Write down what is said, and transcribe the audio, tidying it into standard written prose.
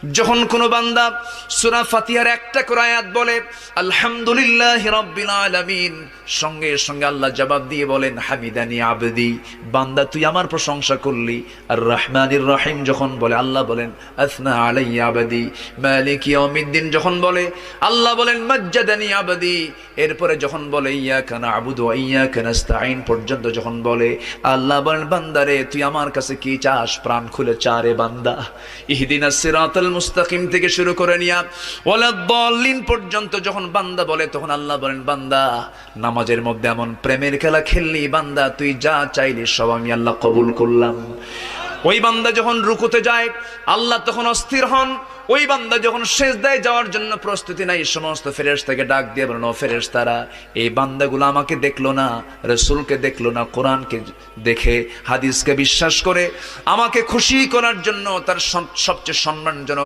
যখন কোনো বান্দা সূরা ফাতিহার একটা করে আয়াত বলে আলহামদুলিল্লাহি রাব্বিল আলামিন, সঙ্গে সঙ্গে আল্লাহ জবাব দিয়ে বলেন হামিদানি আবদি, বান্দা তুই আমার প্রশংসা করলি। আর রহমানির রহিম যখন বলে আল্লাহ বলেন আসনা আলাইয়া আবদি। মালিক ইয়াউমিদ্দিন যখন বলে আল্লাহ বলেন মাজ্জাদানি আবদি। এরপরে যখন বলে ইয়াকা না'বুদু ওয়া ইয়াকা নাস্তাঈন পর্যন্ত যখন বলে আল্লাহ বলেন বান্দারে তুই আমার কাছে কি চাস, প্রাণ খুলে চারে বান্দা। ইহদিনাস সিরাতাল মুস্তাকিম থেকে শুরু করে নিয়া ওয়ালাদ-দাল্লিন পর্যন্ত যখন বান্দা বলে তখন আল্লাহ বলেন বান্দা নামাজের মধ্যে এমন প্রেমের খেলা খেললি বান্দা, তুই যা চাইলি সব আমি আল্লাহ কবুল করলাম। ওই বান্দা যখন রুকুতে যায় আল্লাহ তখন অস্থির হন। ওই বান্দা যখন সিজদায় যাওয়ার জন্য প্রস্তুতি নাই, সমস্ত ফেরেশতাকে ডাক দিয়ে বলেন ও ফেরেশতারা, এই বান্দাগুলো আমাকে দেখলো না, রাসূলকে দেখলো না, কোরআনকে দেখে হাদিসকে বিশ্বাস করে আমাকে খুশি করার জন্য তার সবচেয়ে সম্মানজনক